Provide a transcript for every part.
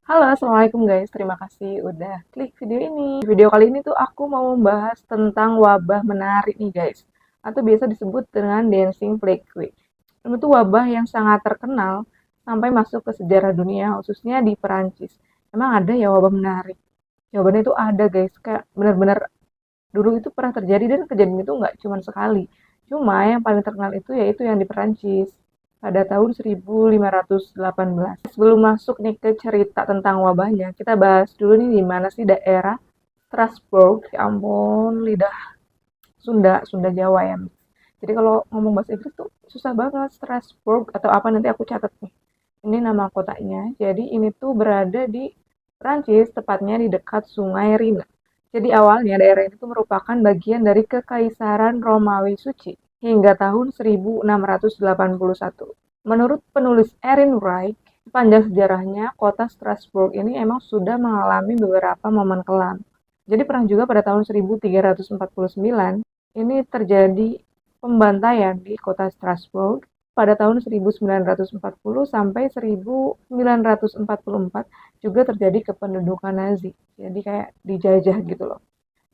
Halo, assalamualaikum guys. Terima kasih udah klik video ini. Di video kali ini tuh aku mau membahas tentang wabah menarik nih guys, atau biasa disebut dengan dancing plague. Itu wabah yang sangat terkenal sampai masuk ke sejarah dunia, khususnya di Perancis. Emang ada ya wabah menarik? Jawabannya itu ada guys. Kayak benar-benar dulu itu pernah terjadi dan kejadian itu nggak cuma sekali. Cuma yang paling terkenal itu yaitu yang di Perancis pada tahun 1518. Sebelum masuk nih ke cerita tentang wabahnya, kita bahas dulu nih di mana sih daerah Strasbourg. Ya ampun, lidah Sunda, Sunda Jawa ya. Jadi kalau ngomong bahasa Inggris tuh susah banget. Strasbourg atau apa nanti aku catat nih. Ini nama kotanya. Jadi ini tuh berada di Prancis, tepatnya di dekat Sungai Rhine. Jadi awalnya daerah itu merupakan bagian dari Kekaisaran Romawi Suci hingga tahun 1681. Menurut penulis Erin Wright, sepanjang sejarahnya kota Strasbourg ini emang sudah mengalami beberapa momen kelam. Jadi pernah juga pada tahun 1349 ini terjadi pembantaian di kota Strasbourg. Pada tahun 1940 sampai 1944 juga terjadi kependudukan Nazi. Jadi kayak dijajah gitu loh.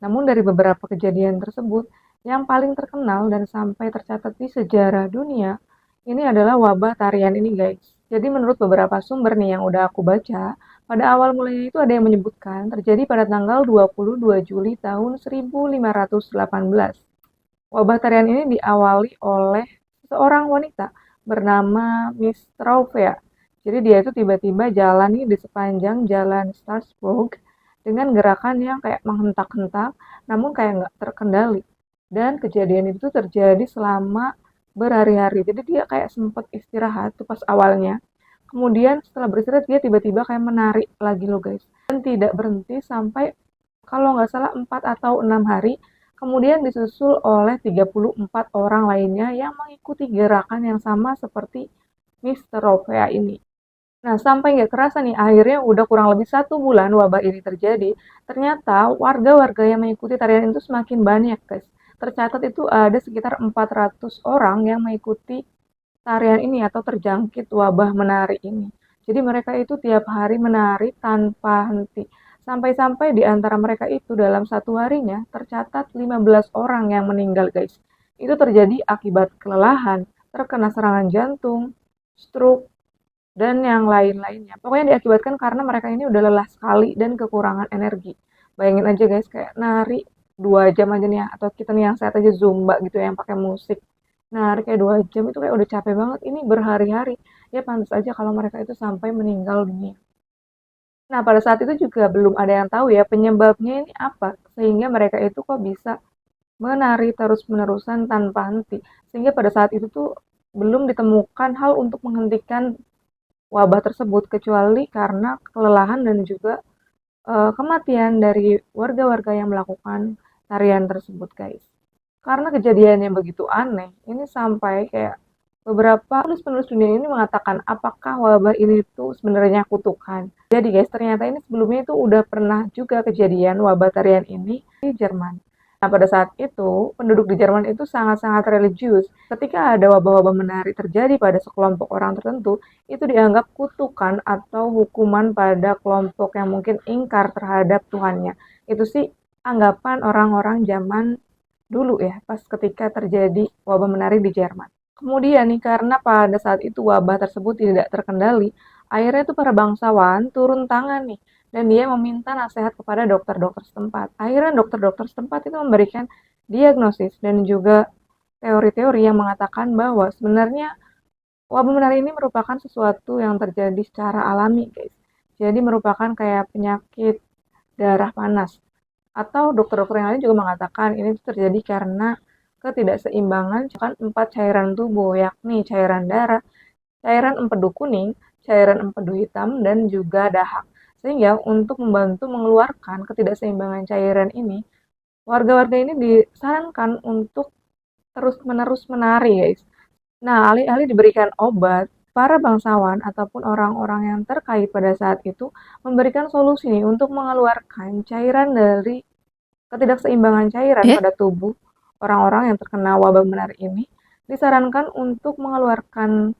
Namun dari beberapa kejadian tersebut, yang paling terkenal dan sampai tercatat di sejarah dunia, ini adalah wabah tarian ini guys. Jadi menurut beberapa sumber nih yang udah aku baca, pada awal mulanya itu ada yang menyebutkan terjadi pada tanggal 22 Juli tahun 1518. Wabah tarian ini diawali oleh seorang wanita bernama Miss Trauvea. Jadi dia itu tiba-tiba jalan nih di sepanjang jalan Strasbourg dengan gerakan yang kayak menghentak-hentak, namun kayak nggak terkendali. Dan kejadian itu terjadi selama berhari-hari. Jadi dia kayak sempat istirahat tuh pas awalnya. Kemudian setelah beristirahat dia tiba-tiba kayak menarik lagi loh guys. Dan tidak berhenti sampai kalau nggak salah 4 atau 6 hari. Kemudian disusul oleh 34 orang lainnya yang mengikuti gerakan yang sama seperti Mister Ropea ini. Nah, sampai nggak kerasa nih, akhirnya udah kurang lebih 1 bulan wabah ini terjadi. Ternyata warga-warga yang mengikuti tarian itu semakin banyak, guys. Tercatat itu ada sekitar 400 orang yang mengikuti tarian ini atau terjangkit wabah menari ini. Jadi mereka itu tiap hari menari tanpa henti. Sampai-sampai di antara mereka itu dalam satu harinya tercatat 15 orang yang meninggal guys. Itu terjadi akibat kelelahan, terkena serangan jantung, stroke, dan yang lain-lainnya. Pokoknya diakibatkan karena mereka ini udah lelah sekali dan kekurangan energi. Bayangin aja guys, kayak nari 2 jam aja nih ya, atau kita nih yang saya aja zumba gitu ya, yang pakai musik. Nari kayak 2 jam itu kayak udah capek banget. Ini berhari-hari. Ya pantas aja kalau mereka itu sampai meninggal dunia. Nah, pada saat itu juga belum ada yang tahu ya penyebabnya ini apa. Sehingga mereka itu kok bisa menari terus-menerusan tanpa henti. Sehingga pada saat itu tuh belum ditemukan hal untuk menghentikan wabah tersebut kecuali karena kelelahan dan juga kematian dari warga-warga yang melakukan tarian tersebut, guys. Karena kejadian yang begitu aneh, ini sampai kayak beberapa penulis-penulis dunia ini mengatakan apakah wabah ini tuh sebenarnya kutukan. Jadi guys, ternyata ini sebelumnya itu udah pernah juga kejadian wabah tarian ini di Jerman. Nah, pada saat itu, penduduk di Jerman itu sangat-sangat religius. Ketika ada wabah-wabah menari terjadi pada sekelompok orang tertentu, itu dianggap kutukan atau hukuman pada kelompok yang mungkin ingkar terhadap Tuhannya. Itu sih anggapan orang-orang zaman dulu ya, pas ketika terjadi wabah menari di Jerman. Kemudian nih, karena pada saat itu wabah tersebut tidak terkendali, akhirnya tuh para bangsawan turun tangan nih, dan dia meminta nasihat kepada dokter-dokter setempat. Akhirnya dokter-dokter setempat itu memberikan diagnosis dan juga teori-teori yang mengatakan bahwa sebenarnya wabah menari ini merupakan sesuatu yang terjadi secara alami, guys. Jadi merupakan kayak penyakit darah panas. Atau dokter-dokter yang lain juga mengatakan ini terjadi karena ketidakseimbangan empat cairan tubuh, yakni cairan darah, cairan empedu kuning, cairan empedu hitam, dan juga dahak. Sehingga untuk membantu mengeluarkan ketidakseimbangan cairan ini, warga-warga ini disarankan untuk terus-menerus menari, guys. Nah, alih-alih diberikan obat, para bangsawan ataupun orang-orang yang terkait pada saat itu memberikan solusi nih untuk mengeluarkan cairan dari ketidakseimbangan cairan Eh, pada tubuh orang-orang yang terkena wabah benar ini. Disarankan untuk mengeluarkan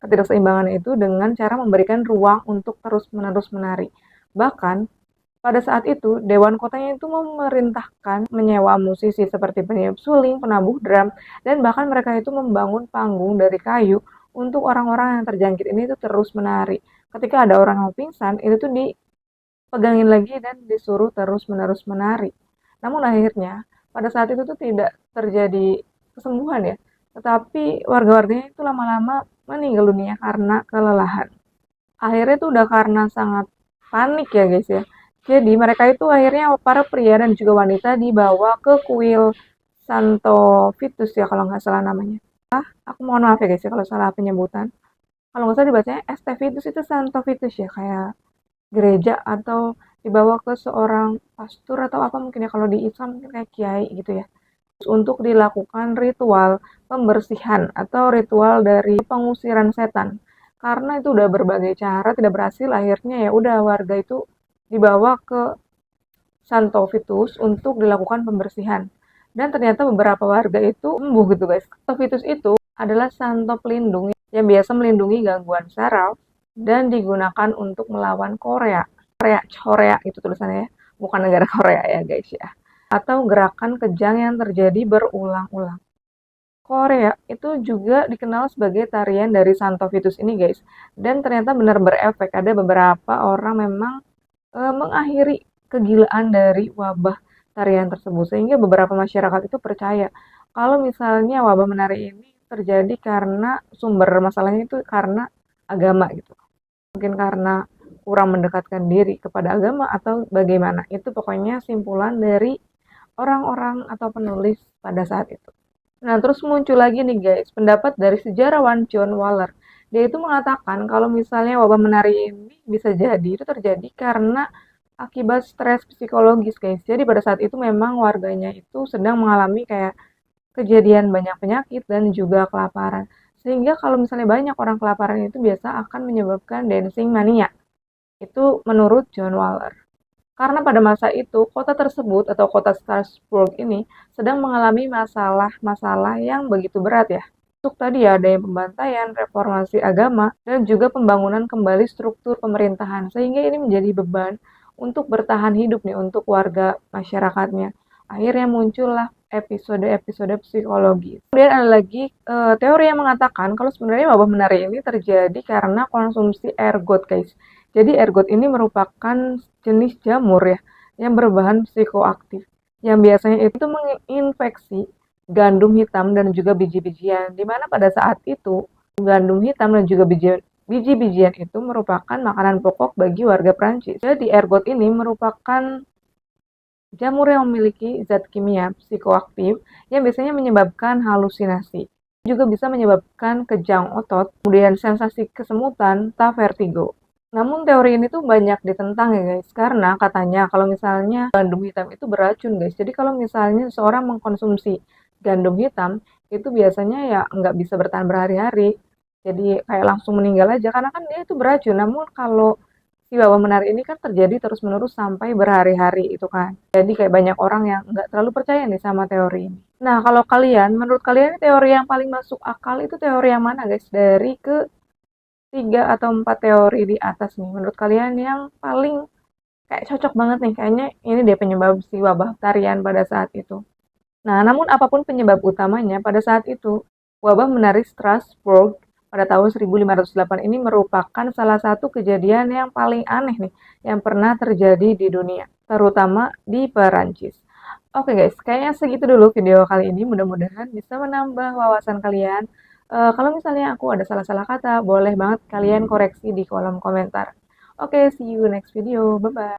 ketidakseimbangan itu dengan cara memberikan ruang untuk terus-menerus menari. Bahkan pada saat itu, Dewan Kotanya itu memerintahkan menyewa musisi seperti peniup suling, penabuh drum, dan bahkan mereka itu membangun panggung dari kayu untuk orang-orang yang terjangkit ini itu terus menari. Ketika ada orang yang pingsan, itu tuh dipegangin lagi dan disuruh terus-menerus menari. Namun akhirnya, pada saat itu tuh tidak terjadi kesembuhan ya, tetapi warga-warganya itu lama-lama meninggal dunia karena kelelahan. Akhirnya tuh udah karena sangat panik ya guys ya. Jadi mereka itu akhirnya para pria dan juga wanita dibawa ke kuil Santo Vitus ya kalau nggak salah namanya. Aku mohon maaf ya guys ya kalau salah penyebutan. Kalau nggak salah dibacanya ST Vitus itu Santo Vitus ya kayak gereja atau dibawa ke seorang pastor atau apa mungkin ya kalau di Islam mungkin kayak kiai gitu ya. Untuk dilakukan ritual pembersihan atau ritual dari pengusiran setan. Karena itu udah berbagai cara tidak berhasil, akhirnya ya udah warga itu dibawa ke Santo Vitus untuk dilakukan pembersihan. Dan ternyata beberapa warga itu sembuh gitu guys. Santo Vitus itu adalah santo pelindung yang biasa melindungi gangguan saraf dan digunakan untuk melawan Korea. Korea itu tulisannya ya, bukan negara Korea ya guys ya. Atau gerakan kejang yang terjadi berulang-ulang. Korea itu juga dikenal sebagai tarian dari Santo Vitus ini guys. Dan ternyata benar berefek. Ada beberapa orang memang mengakhiri kegilaan dari wabah tarian tersebut. Sehingga beberapa masyarakat itu percaya kalau misalnya wabah menari ini terjadi karena sumber masalahnya itu karena agama gitu. Mungkin karena kurang mendekatkan diri kepada agama atau bagaimana. Itu pokoknya simpulan dari orang-orang atau penulis pada saat itu. Nah, terus muncul lagi nih guys, pendapat dari sejarawan John Waller. Dia itu mengatakan kalau misalnya wabah menari ini bisa jadi itu terjadi karena akibat stres psikologis guys. Jadi pada saat itu memang warganya itu sedang mengalami kayak kejadian banyak penyakit dan juga kelaparan. Sehingga kalau misalnya banyak orang kelaparan itu biasa akan menyebabkan dancing mania. Itu menurut John Waller. Karena pada masa itu, kota tersebut atau kota Strasbourg ini sedang mengalami masalah-masalah yang begitu berat ya. Untuk tadi ya ada yang pembantaian, reformasi agama, dan juga pembangunan kembali struktur pemerintahan. Sehingga ini menjadi beban untuk bertahan hidup nih untuk warga masyarakatnya. Akhirnya muncullah episode-episode psikologi. Kemudian ada lagi teori yang mengatakan kalau sebenarnya wabah menari ini terjadi karena konsumsi ergot guys. Jadi ergot ini merupakan jenis jamur ya yang berbahan psikoaktif yang biasanya itu menginfeksi gandum hitam dan juga biji-bijian. Di mana pada saat itu gandum hitam dan juga biji-bijian itu merupakan makanan pokok bagi warga Prancis. Jadi ergot ini merupakan jamur yang memiliki zat kimia psikoaktif yang biasanya menyebabkan halusinasi. Juga bisa menyebabkan kejang otot, kemudian sensasi kesemutan, tak vertigo. Namun teori ini tuh banyak ditentang ya guys, karena katanya kalau misalnya gandum hitam itu beracun guys. Jadi kalau misalnya seseorang mengkonsumsi gandum hitam, itu biasanya ya nggak bisa bertahan berhari-hari. Jadi kayak langsung meninggal aja, karena kan dia itu beracun. Namun kalau si wabah menari ini kan terjadi terus-menerus sampai berhari-hari itu kan. Jadi kayak banyak orang yang nggak terlalu percaya nih sama teori ini. Nah, kalau kalian, menurut kalian teori yang paling masuk akal itu teori yang mana guys? Dari ke 3 atau 4 teori di atas nih. Menurut kalian yang paling kayak cocok banget nih, kayaknya ini deh penyebab si wabah tarian pada saat itu. Nah, namun apapun penyebab utamanya, pada saat itu, wabah menari Strasbourg pada tahun 1508 ini merupakan salah satu kejadian yang paling aneh nih, yang pernah terjadi di dunia, terutama di Perancis. Oke guys, kayaknya segitu dulu video kali ini. Mudah-mudahan bisa menambah wawasan kalian. Kalau misalnya aku ada salah-salah kata, boleh banget kalian koreksi di kolom komentar. Oke, see you next video. Bye-bye.